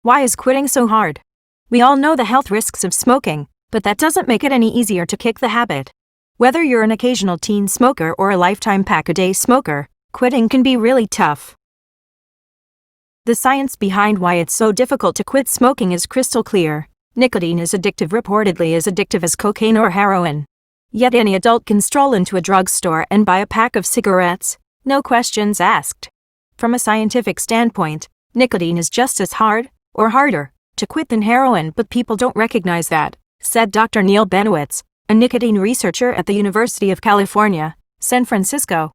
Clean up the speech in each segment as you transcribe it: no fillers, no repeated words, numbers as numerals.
Why is quitting so hard? We all know the health risks of smoking, but that doesn't make it any easier to kick the habit. Whether you're an occasional teen smoker or a lifetime pack-a-day smoker, quitting can be really tough. The science behind why it's so difficult to quit smoking is crystal clear. Nicotine is addictive, reportedly as addictive as cocaine or heroin. Yet any adult can stroll into a drugstore and buy a pack of cigarettes, no questions asked. From a scientific standpoint, nicotine is just as hard, or harder, to quit than heroin, but people don't recognize that, said Dr. Neil Benowitz, a nicotine researcher at the University of California, San Francisco.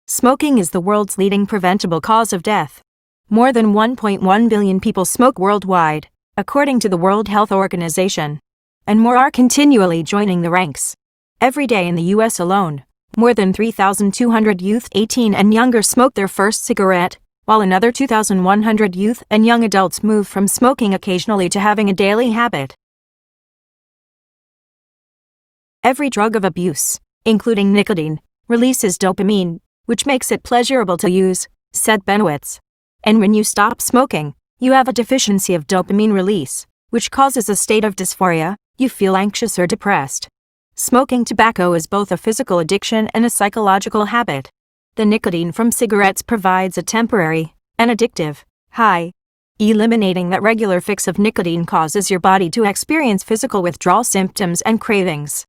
Smoking is the world's leading preventable cause of death. More than 1.1 billion people smoke worldwide, according to the World Health Organization. And more are continually joining the ranks. Every day in the U.S. alone, more than 3,200 youth 18 and younger smoke their first cigarette, while another 2,100 youth and young adults move from smoking occasionally to having a daily habit. Every drug of abuse, including nicotine, releases dopamine, which makes it pleasurable to use, said Benowitz. And when you stop smoking, you have a deficiency of dopamine release, which causes a state of dysphoria. You feel anxious or depressed. Smoking tobacco is both a physical addiction and a psychological habit. The nicotine from cigarettes provides a temporary and addictive high. Eliminating that regular fix of nicotine causes your body to experience physical withdrawal symptoms and cravings.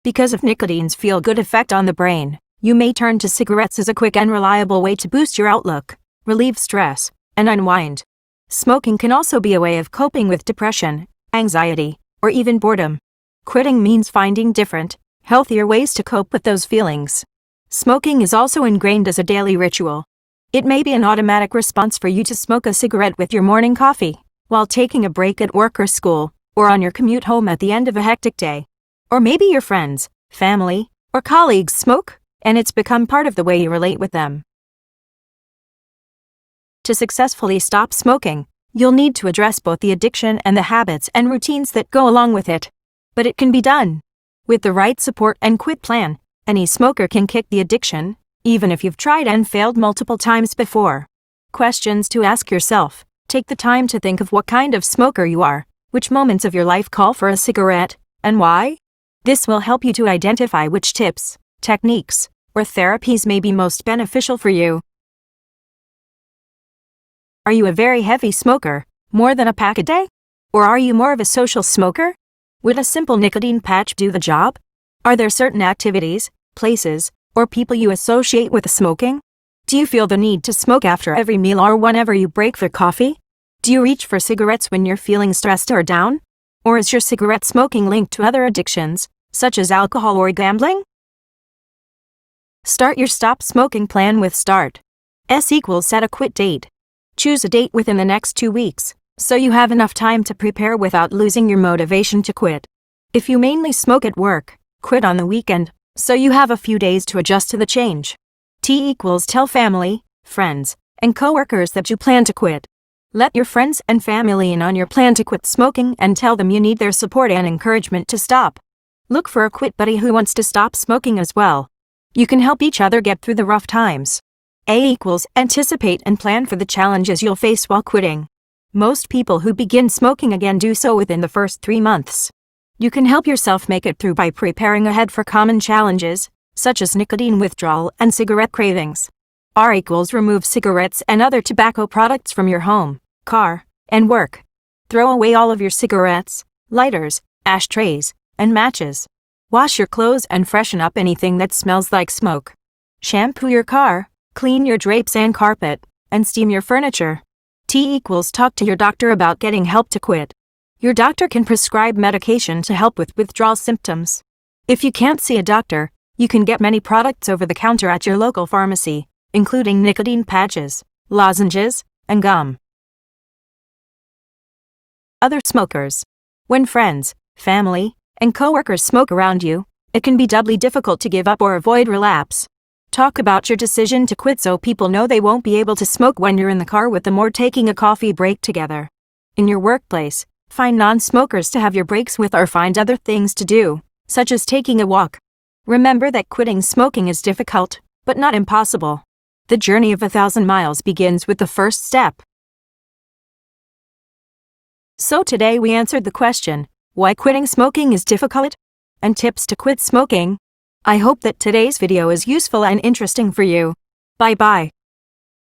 Because of nicotine's feel-good effect on the brain, you may turn to cigarettes as a quick and reliable way to boost your outlook, relieve stress, and unwind. Smoking can also be a way of coping with depression, anxiety, or even boredom. Quitting means finding different, healthier ways to cope with those feelings. Smoking is also ingrained as a daily ritual. It may be an automatic response for you to smoke a cigarette with your morning coffee, while taking a break at work or school, or on your commute home at the end of a hectic day. Or maybe your friends, family, or colleagues smoke, and it's become part of the way you relate with them. To successfully stop smoking, you'll need to address both the addiction and the habits and routines that go along with it. But it can be done. With the right support and quit plan, any smoker can kick the addiction, even if you've tried and failed multiple times before. Questions to ask yourself: take the time to think of what kind of smoker you are, which moments of your life call for a cigarette, and why. This will help you to identify which tips, techniques, or therapies may be most beneficial for you. Are you a very heavy smoker, more than a pack a day? Or are you more of a social smoker? Would a simple nicotine patch do the job? Are there certain activities, places, or people you associate with smoking? Do you feel the need to smoke after every meal or whenever you break for coffee? Do you reach for cigarettes when you're feeling stressed or down? Or is your cigarette smoking linked to other addictions, such as alcohol or gambling? Start your stop smoking plan with START. Set a quit date. Choose a date within the next 2 weeks, so you have enough time to prepare without losing your motivation to quit. If you mainly smoke at work, quit on the weekend, so you have a few days to adjust to the change. Tell family, friends, and coworkers that you plan to quit. Let your friends and family in on your plan to quit smoking and tell them you need their support and encouragement to stop. Look for a quit buddy who wants to stop smoking as well. You can help each other get through the rough times. Anticipate and plan for the challenges you'll face while quitting. Most people who begin smoking again do so within the first 3 months. You can help yourself make it through by preparing ahead for common challenges, such as nicotine withdrawal and cigarette cravings. Remove cigarettes and other tobacco products from your home, car, and work. Throw away all of your cigarettes, lighters, ashtrays, and matches. Wash your clothes and freshen up anything that smells like smoke. Shampoo your car, clean your drapes and carpet, and steam your furniture. Talk to your doctor about getting help to quit. Your doctor can prescribe medication to help with withdrawal symptoms. If you can't see a doctor, you can get many products over the counter at your local pharmacy, including nicotine patches, lozenges, and gum. Other smokers. When friends, family, and coworkers smoke around you, it can be doubly difficult to give up or avoid relapse. Talk about your decision to quit so people know they won't be able to smoke when you're in the car with them or taking a coffee break together. In your workplace, find non-smokers to have your breaks with or find other things to do, such as taking a walk. Remember that quitting smoking is difficult, but not impossible. The journey of 1,000 miles begins with the first step. So today we answered the question, why quitting smoking is difficult? And tips to quit smoking. I hope that today's video is useful and interesting for you. Bye-bye.